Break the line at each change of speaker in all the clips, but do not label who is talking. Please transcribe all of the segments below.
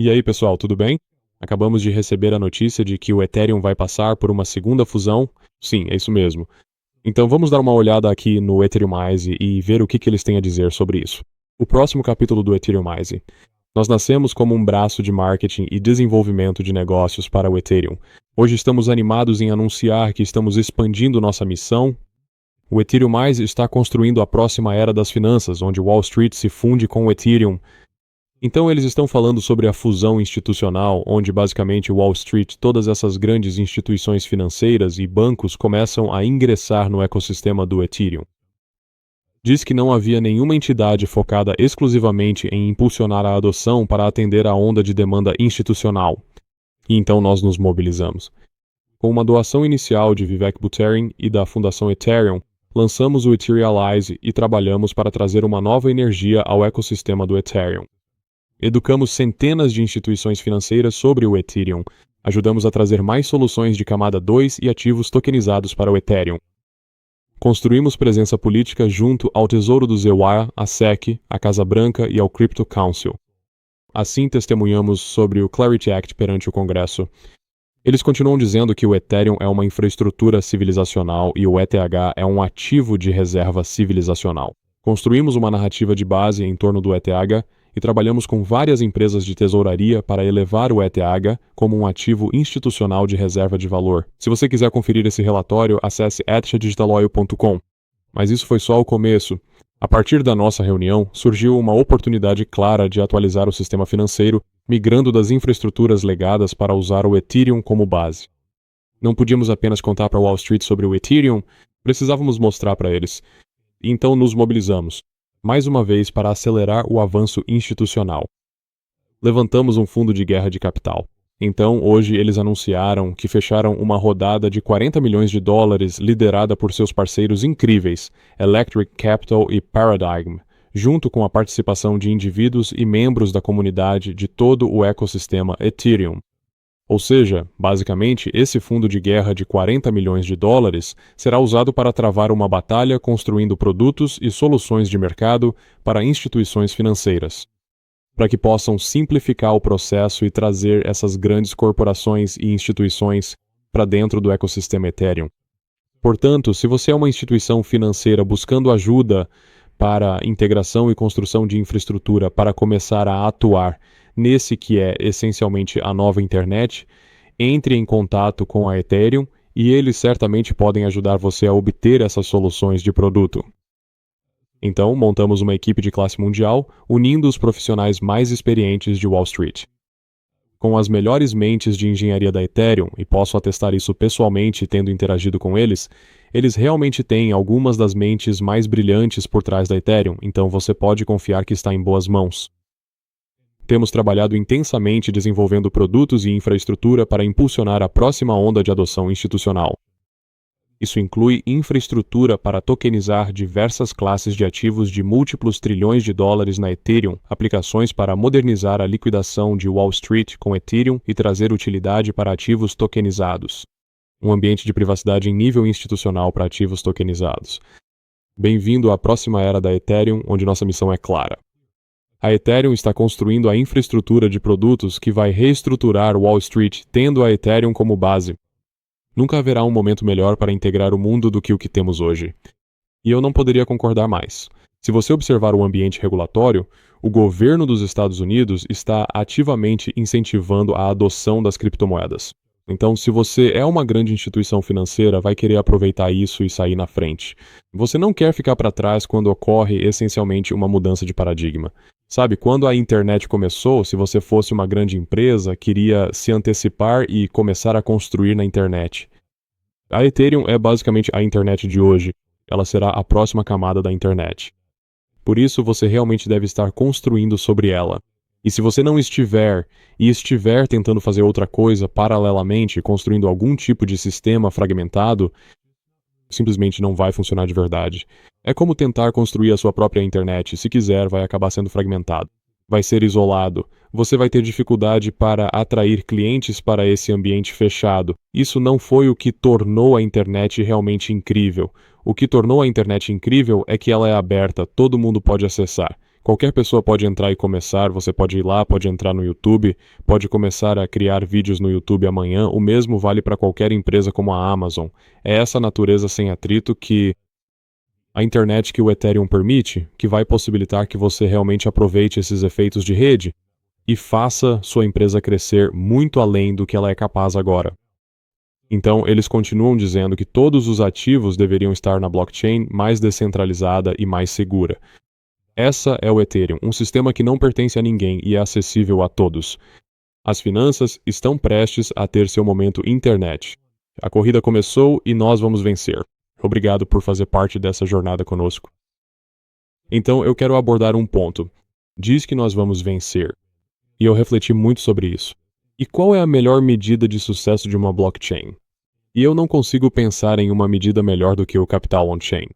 E aí, pessoal, tudo bem? Acabamos de receber a notícia de que o Ethereum vai passar por uma segunda fusão. Sim, é isso mesmo. Então vamos dar uma olhada aqui no Ethereumize e ver o que eles têm a dizer sobre isso. O próximo capítulo do Ethereumize. Nós nascemos como um braço de marketing e desenvolvimento de negócios para o Ethereum. Hoje estamos animados em anunciar que estamos expandindo nossa missão. O Ethereumize está construindo a próxima era das finanças, onde Wall Street se funde com o Ethereum. Então eles estão falando sobre a fusão institucional, onde basicamente Wall Street, todas essas grandes instituições financeiras e bancos começam a ingressar no ecossistema do Ethereum. Diz que não havia nenhuma entidade focada exclusivamente em impulsionar a adoção para atender à onda de demanda institucional. E então nós nos mobilizamos. Com uma doação inicial de Vivek Buterin e da Fundação Ethereum, lançamos o Etherealize e trabalhamos para trazer uma nova energia ao ecossistema do Ethereum. Educamos centenas de instituições financeiras sobre o Ethereum. Ajudamos a trazer mais soluções de camada 2 e ativos tokenizados para o Ethereum. Construímos presença política junto ao Tesouro do ZEWA, a SEC, a Casa Branca e ao Crypto Council. Assim testemunhamos sobre o Clarity Act perante o Congresso. Eles continuam dizendo que o Ethereum é uma infraestrutura civilizacional e o ETH é um ativo de reserva civilizacional. Construímos uma narrativa de base em torno do ETH e trabalhamos com várias empresas de tesouraria para elevar o ETH como um ativo institucional de reserva de valor. Se você quiser conferir esse relatório, acesse etchadigitaloil.com. Mas isso foi só o começo. A partir da nossa reunião, surgiu uma oportunidade clara de atualizar o sistema financeiro, migrando das infraestruturas legadas para usar o Ethereum como base. Não podíamos apenas contar para Wall Street sobre o Ethereum, precisávamos mostrar para eles. Então nos mobilizamos, mais uma vez para acelerar o avanço institucional. Levantamos um fundo de guerra de capital. Então, hoje eles anunciaram que fecharam uma rodada de 40 milhões de dólares liderada por seus parceiros incríveis, Electric Capital e Paradigm, junto com a participação de indivíduos e membros da comunidade de todo o ecossistema Ethereum. Ou seja, basicamente, esse fundo de guerra de 40 milhões de dólares será usado para travar uma batalha construindo produtos e soluções de mercado para instituições financeiras, para que possam simplificar o processo e trazer essas grandes corporações e instituições para dentro do ecossistema Ethereum. Portanto, se você é uma instituição financeira buscando ajuda para integração e construção de infraestrutura para começar a atuar nesse que é essencialmente a nova internet, entre em contato com a Ethereum e eles certamente podem ajudar você a obter essas soluções de produto. Então, montamos uma equipe de classe mundial, unindo os profissionais mais experientes de Wall Street. Com as melhores mentes de engenharia da Ethereum, e posso atestar isso pessoalmente tendo interagido com eles, eles realmente têm algumas das mentes mais brilhantes por trás da Ethereum, então você pode confiar que está em boas mãos. Temos trabalhado intensamente desenvolvendo produtos e infraestrutura para impulsionar a próxima onda de adoção institucional. Isso inclui infraestrutura para tokenizar diversas classes de ativos de múltiplos trilhões de dólares na Ethereum, aplicações para modernizar a liquidação de Wall Street com Ethereum e trazer utilidade para ativos tokenizados. Um ambiente de privacidade em nível institucional para ativos tokenizados. Bem-vindo à próxima era da Ethereum, onde nossa missão é clara. A Ethereum está construindo a infraestrutura de produtos que vai reestruturar Wall Street, tendo a Ethereum como base. Nunca haverá um momento melhor para integrar o mundo do que o que temos hoje. E eu não poderia concordar mais. Se você observar o ambiente regulatório, o governo dos Estados Unidos está ativamente incentivando a adoção das criptomoedas. Então, se você é uma grande instituição financeira, vai querer aproveitar isso e sair na frente. Você não quer ficar para trás quando ocorre essencialmente uma mudança de paradigma. Sabe, quando a internet começou, se você fosse uma grande empresa, queria se antecipar e começar a construir na internet. A Ethereum é basicamente a internet de hoje. Ela será a próxima camada da internet. Por isso, você realmente deve estar construindo sobre ela. E se você não estiver, e estiver tentando fazer outra coisa paralelamente, construindo algum tipo de sistema fragmentado, simplesmente não vai funcionar de verdade. É como tentar construir a sua própria internet. Se quiser, vai acabar sendo fragmentado. Vai ser isolado. Você vai ter dificuldade para atrair clientes para esse ambiente fechado. Isso não foi o que tornou a internet realmente incrível. O que tornou a internet incrível é que ela é aberta, todo mundo pode acessar. Qualquer pessoa pode entrar e começar, você pode ir lá, pode entrar no YouTube, pode começar a criar vídeos no YouTube amanhã, o mesmo vale para qualquer empresa como a Amazon. É essa natureza sem atrito que a internet que o Ethereum permite, que vai possibilitar que você realmente aproveite esses efeitos de rede e faça sua empresa crescer muito além do que ela é capaz agora. Então, eles continuam dizendo que todos os ativos deveriam estar na blockchain mais descentralizada e mais segura. Essa é o Ethereum, um sistema que não pertence a ninguém e é acessível a todos. As finanças estão prestes a ter seu momento internet. A corrida começou e nós vamos vencer. Obrigado por fazer parte dessa jornada conosco. Então, eu quero abordar um ponto. Diz que nós vamos vencer. E eu refleti muito sobre isso. E qual é a melhor medida de sucesso de uma blockchain? E eu não consigo pensar em uma medida melhor do que o capital on-chain.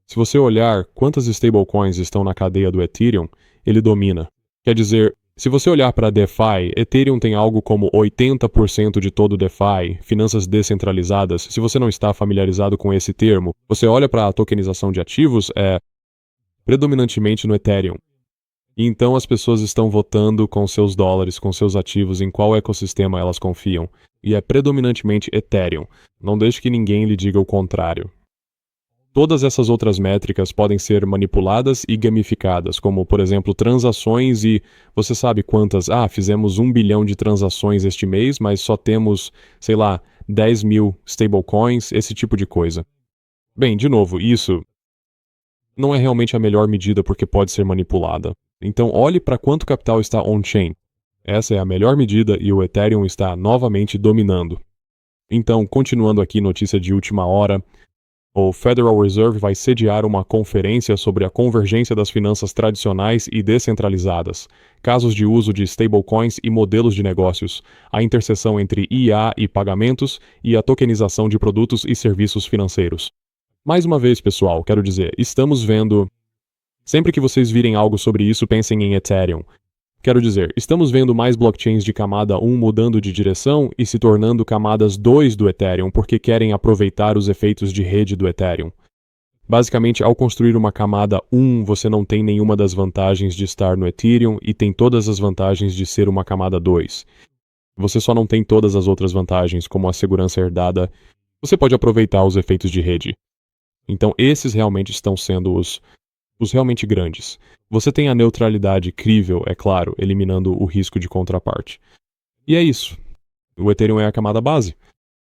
Se você olhar quantas stablecoins estão na cadeia do Ethereum, ele domina. Quer dizer, se você olhar para DeFi, Ethereum tem algo como 80% de todo DeFi, finanças descentralizadas. Se você não está familiarizado com esse termo, você olha para a tokenização de ativos, é predominantemente no Ethereum. E então as pessoas estão votando com seus dólares, com seus ativos, em qual ecossistema elas confiam. E é predominantemente Ethereum. Não deixe que ninguém lhe diga o contrário. Todas essas outras métricas podem ser manipuladas e gamificadas, como, por exemplo, transações e você sabe quantas, fizemos 1 bilhão de transações este mês, mas só temos, 10 mil stablecoins, esse tipo de coisa. Bem, de novo, isso não é realmente a melhor medida porque pode ser manipulada. Então, olhe para quanto capital está on-chain. Essa é a melhor medida e o Ethereum está novamente dominando. Então, continuando aqui, notícia de última hora, o Federal Reserve vai sediar uma conferência sobre a convergência das finanças tradicionais e descentralizadas, casos de uso de stablecoins e modelos de negócios, a interseção entre IA e pagamentos e a tokenização de produtos e serviços financeiros. Mais uma vez, pessoal, quero dizer, estamos vendo... Sempre que vocês virem algo sobre isso, pensem em Ethereum. Quero dizer, estamos vendo mais blockchains de camada 1 mudando de direção e se tornando camadas 2 do Ethereum porque querem aproveitar os efeitos de rede do Ethereum. Basicamente, ao construir uma camada 1, você não tem nenhuma das vantagens de estar no Ethereum e tem todas as vantagens de ser uma camada 2. Você só não tem todas as outras vantagens, como a segurança herdada. Você pode aproveitar os efeitos de rede. Então, esses realmente estão sendo os realmente grandes. Você tem a neutralidade crível, é claro, eliminando o risco de contraparte. E é isso. O Ethereum é a camada base.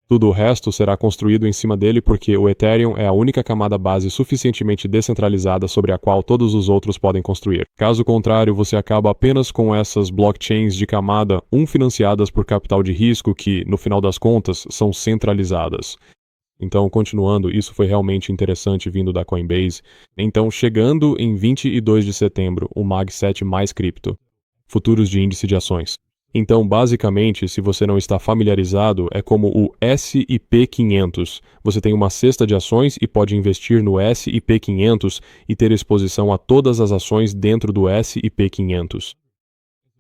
Tudo o resto será construído em cima dele porque o Ethereum é a única camada base suficientemente descentralizada sobre a qual todos os outros podem construir. Caso contrário, você acaba apenas com essas blockchains de camada 1 financiadas por capital de risco que, no final das contas, são centralizadas. Então, continuando, isso foi realmente interessante vindo da Coinbase. Então, chegando em 22 de setembro, o Mag7 mais cripto, futuros de índice de ações. Então, basicamente, se você não está familiarizado, é como o S&P 500. Você tem uma cesta de ações e pode investir no S&P 500 e ter exposição a todas as ações dentro do S&P 500.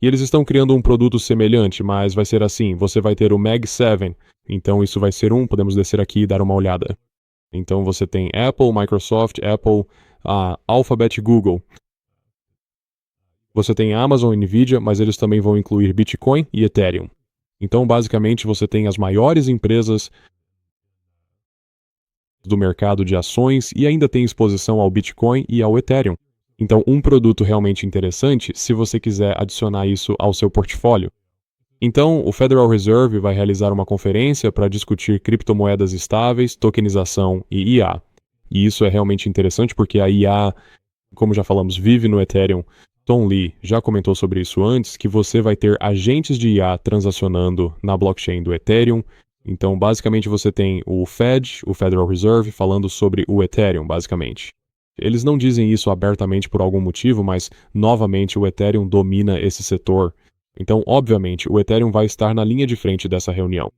E eles estão criando um produto semelhante, mas vai ser assim, você vai ter o Mag7, então isso vai ser podemos descer aqui e dar uma olhada. Então você tem Apple, Microsoft, Apple, Alphabet, Google. Você tem Amazon e Nvidia, mas eles também vão incluir Bitcoin e Ethereum. Então basicamente você tem as maiores empresas do mercado de ações e ainda tem exposição ao Bitcoin e ao Ethereum. Então, um produto realmente interessante se você quiser adicionar isso ao seu portfólio. Então, o Federal Reserve vai realizar uma conferência para discutir criptomoedas estáveis, tokenização e IA. E isso é realmente interessante porque a IA, como já falamos, vive no Ethereum. Tom Lee já comentou sobre isso antes, que você vai ter agentes de IA transacionando na blockchain do Ethereum. Então, basicamente, você tem o Fed, o Federal Reserve, falando sobre o Ethereum, basicamente. Eles não dizem isso abertamente por algum motivo, mas, novamente, o Ethereum domina esse setor. Então, obviamente, o Ethereum vai estar na linha de frente dessa reunião.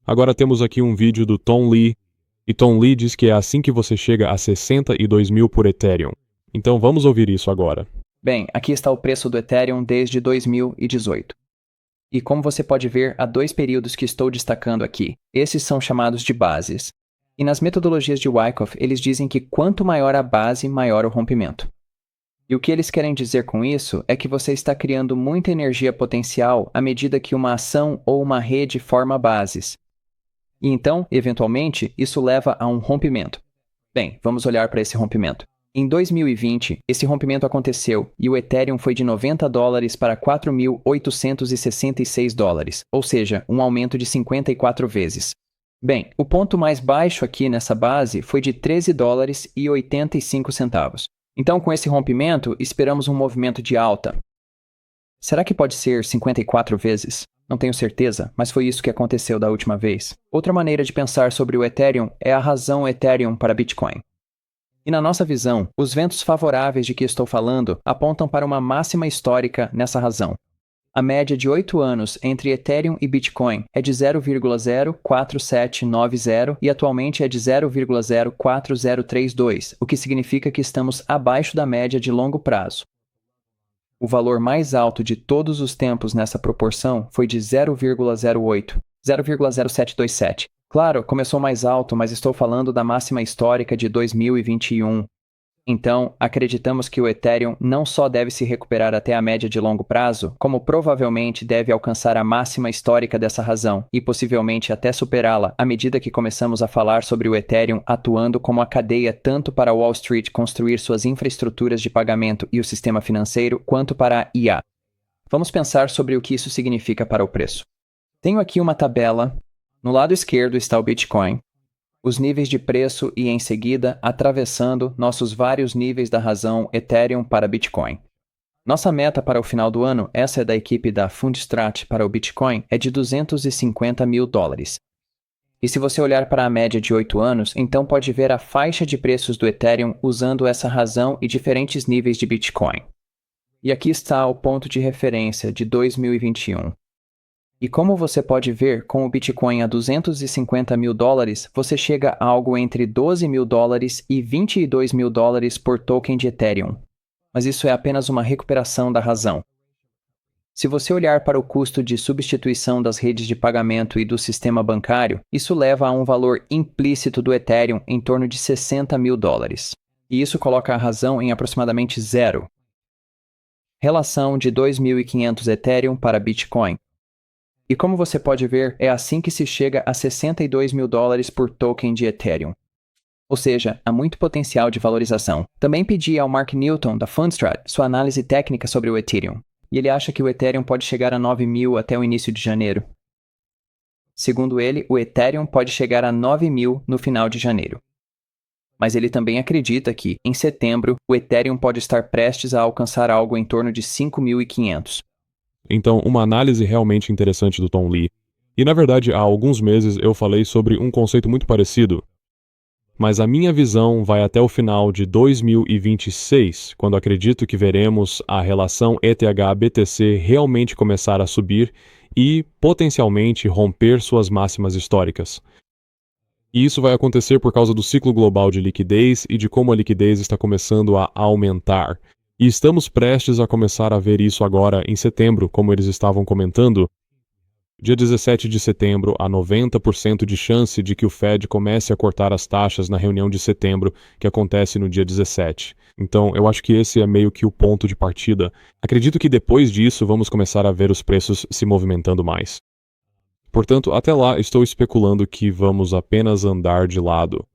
Agora temos aqui um vídeo do Tom Lee, e Tom Lee diz que é assim que você chega a 62 mil por Ethereum. Então, vamos ouvir isso agora.
Bem, aqui está o preço do Ethereum desde 2018. E como você pode ver, há 2 períodos que estou destacando aqui. Esses são chamados de bases. E nas metodologias de Wyckoff, eles dizem que quanto maior a base, maior o rompimento. E o que eles querem dizer com isso é que você está criando muita energia potencial à medida que uma ação ou uma rede forma bases. E então, eventualmente, isso leva a um rompimento. Bem, vamos olhar para esse rompimento. Em 2020, esse rompimento aconteceu e o Ethereum foi de $90 para $4.866, ou seja, um aumento de 54 vezes. Bem, o ponto mais baixo aqui nessa base foi de $13,85. Então, com esse rompimento, esperamos um movimento de alta. Será que pode ser 54 vezes? Não tenho certeza, mas foi isso que aconteceu da última vez. Outra maneira de pensar sobre o Ethereum é a razão Ethereum para Bitcoin. E na nossa visão, os ventos favoráveis de que estou falando apontam para uma máxima histórica nessa razão. A média de 8 anos entre Ethereum e Bitcoin é de 0,04790 e atualmente é de 0,04032, o que significa que estamos abaixo da média de longo prazo. O valor mais alto de todos os tempos nessa proporção foi de 0,0727. Claro, começou mais alto, mas estou falando da máxima histórica de 2021. Então, acreditamos que o Ethereum não só deve se recuperar até a média de longo prazo, como provavelmente deve alcançar a máxima histórica dessa razão e possivelmente até superá-la à medida que começamos a falar sobre o Ethereum atuando como a cadeia tanto para Wall Street construir suas infraestruturas de pagamento e o sistema financeiro, quanto para a IA. Vamos pensar sobre o que isso significa para o preço. Tenho aqui uma tabela. No lado esquerdo está o Bitcoin, os níveis de preço e, em seguida, atravessando nossos vários níveis da razão Ethereum para Bitcoin. Nossa meta para o final do ano, essa é da equipe da Fundstrat para o Bitcoin, é de $250 mil. E se você olhar para a média de 8 anos, então pode ver a faixa de preços do Ethereum usando essa razão e diferentes níveis de Bitcoin. E aqui está o ponto de referência de 2021. E como você pode ver, com o Bitcoin a $250 mil, você chega a algo entre $12 mil e $22 mil por token de Ethereum. Mas isso é apenas uma recuperação da razão. Se você olhar para o custo de substituição das redes de pagamento e do sistema bancário, isso leva a um valor implícito do Ethereum em torno de $60 mil. E isso coloca a razão em aproximadamente zero. Relação de 2.500 Ethereum para Bitcoin. E como você pode ver, é assim que se chega a $62 mil por token de Ethereum. Ou seja, há muito potencial de valorização. Também pedi ao Mark Newton, da Fundstrat, sua análise técnica sobre o Ethereum. E ele acha que o Ethereum pode chegar a 9 mil até o início de janeiro. Segundo ele, o Ethereum pode chegar a 9 mil no final de janeiro. Mas ele também acredita que, em setembro, o Ethereum pode estar prestes a alcançar algo em torno de 5.500.
Então, uma análise realmente interessante do Tom Lee. E na verdade, há alguns meses eu falei sobre um conceito muito parecido. Mas a minha visão vai até o final de 2026, quando acredito que veremos a relação ETH-BTC realmente começar a subir e, potencialmente, romper suas máximas históricas. E isso vai acontecer por causa do ciclo global de liquidez e de como a liquidez está começando a aumentar. E estamos prestes a começar a ver isso agora em setembro, como eles estavam comentando. Dia 17 de setembro, há 90% de chance de que o Fed comece a cortar as taxas na reunião de setembro, que acontece no dia 17. Então, eu acho que esse é meio que o ponto de partida. Acredito que depois disso vamos começar a ver os preços se movimentando mais. Portanto, até lá estou especulando que vamos apenas andar de lado.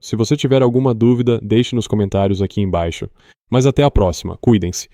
Se você tiver alguma dúvida, deixe nos comentários aqui embaixo. Mas até a próxima, cuidem-se.